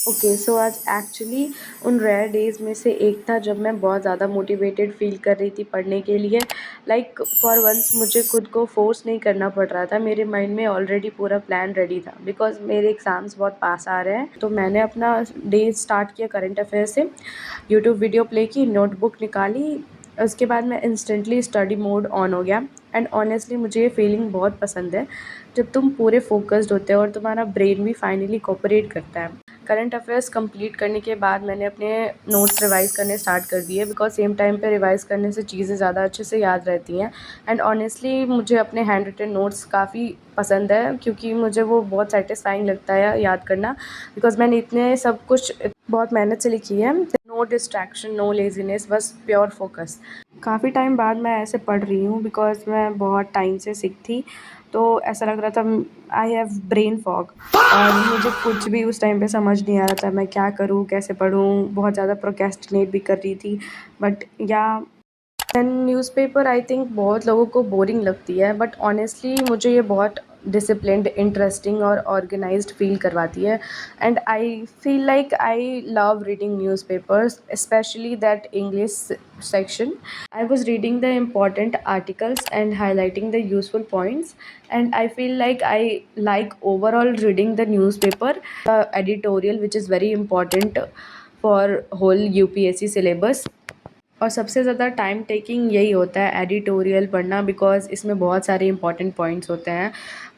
Okay so आज actually उन rare days में से एक था जब मैं बहुत ज़्यादा मोटिवेटेड फ़ील कर रही थी पढ़ने के लिए। लाइक फॉर वंस मुझे खुद को फ़ोर्स नहीं करना पड़ रहा था, मेरे माइंड में ऑलरेडी पूरा प्लान रेडी था बिकॉज़ मेरे एग्ज़ाम्स बहुत पास आ रहे हैं। तो मैंने अपना डे स्टार्ट किया करंट अफेयर से, यूट्यूब वीडियो प्ले की, नोटबुक निकाली, उसके बाद मैं इंस्टेंटली स्टडी मोड ऑन हो गया। एंड ऑनेस्टली मुझे ये फीलिंग बहुत पसंद है जब तुम पूरे फोकस्ड होते हो और तुम्हारा ब्रेन भी फाइनली कोऑपरेट करता है। करंट अफेयर्स कंप्लीट करने के बाद मैंने अपने नोट्स रिवाइज़ करने स्टार्ट कर दिए बिकॉज़ सेम टाइम पे रिवाइज़ करने से चीज़ें ज़्यादा अच्छे से याद रहती हैं। एंड ऑनेस्टली मुझे अपने हैंड रिटन नोट्स काफ़ी पसंद है क्योंकि मुझे वो बहुत सैटिस्फाइंग लगता है याद करना बिकॉज़ मैंने इतने सब कुछ बहुत मेहनत से लिखी है। नो डिस्ट्रैक्शन, नो लेज़ीनेस, बस प्योर फोकस। काफ़ी टाइम बाद मैं ऐसे पढ़ रही हूँ बिकॉज़ मैं बहुत टाइम से सिक थी, तो ऐसा लग रहा था आई हैव ब्रेन फॉग और मुझे कुछ भी उस टाइम पे समझ नहीं आ रहा था मैं क्या करूँ, कैसे पढूँ? बहुत ज़्यादा प्रोक्रेस्टिनेट भी कर रही थी। बट या न्यूज़पेपर आई थिंक बहुत लोगों को बोरिंग लगती है बट ऑनेस्टली मुझे ये बहुत डिसिप्लिन्ड, इंटरेस्टिंग और ऑर्गेनाइज्ड फील करवाती है। And I feel like I love reading newspapers, specially that English section. I was reading the important articles and highlighting the useful points, and I feel like I like overall reading the newspaper, editorial, which is very important for whole UPSC syllabus. और सबसे ज़्यादा time taking यही होता है editorial पढ़ना because इसमें बहुत सारे इंपॉर्टेंट पॉइंट्स होते हैं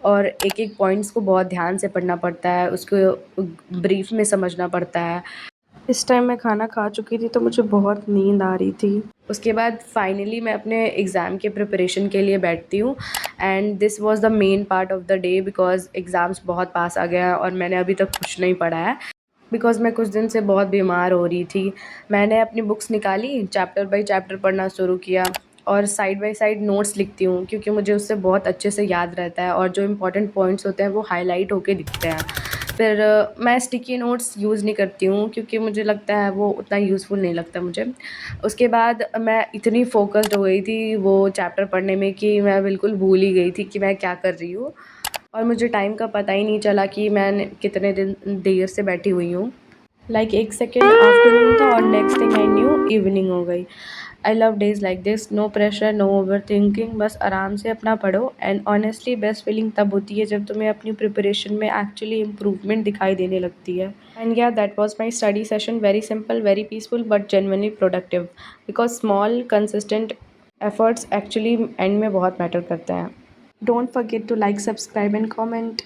और एक-एक पॉइंट्स को बहुत ध्यान से पढ़ना पड़ता है, उसको ब्रीफ में समझना पड़ता है। इस टाइम मैं खाना खा चुकी थी तो मुझे बहुत नींद आ रही थी। उसके बाद फाइनली मैं अपने एग्ज़ाम के प्रिपरेशन के लिए बैठती हूँ and this was the main part of the day because exams बहुत पास आ गए हैं और मैंने अभी तक कुछ नहीं पढ़ा है बिकॉज़ मैं कुछ दिन से बहुत बीमार हो रही थी। मैंने अपनी बुक्स निकाली, चैप्टर बाय चैप्टर पढ़ना शुरू किया और साइड बाय साइड नोट्स लिखती हूँ क्योंकि मुझे उससे बहुत अच्छे से याद रहता है और जो इम्पोर्टेंट पॉइंट्स होते हैं वो हाइलाइट होके दिखते हैं। फिर मैं स्टिकी नोट्स यूज़ नहीं करती हूँ क्योंकि मुझे लगता है वो उतना यूज़फुल नहीं लगता मुझे। उसके बाद मैं इतनी फ़ोकस्ड हो गई थी वो चैप्टर पढ़ने में कि मैं बिल्कुल भूल ही गई थी कि मैं क्या कर रही हूँ और मुझे टाइम का पता ही नहीं चला कि मैं कितने दिन देर से बैठी हुई हूँ। लाइक एक सेकेंड आफ्टरनून था और next thing I knew evening हो गई। I love days like this, no pressure, no overthinking, बस आराम से अपना पढ़ो। एंड ऑनेस्टली बेस्ट फीलिंग तब होती है जब तुम्हें अपनी प्रिपरेशन में एक्चुअली इम्प्रूवमेंट दिखाई देने लगती है। एंड या that was my study session, very simple, very peaceful but genuinely productive because small consistent efforts actually end में बहुत मैटर करते हैं। Don't forget to like, subscribe and comment.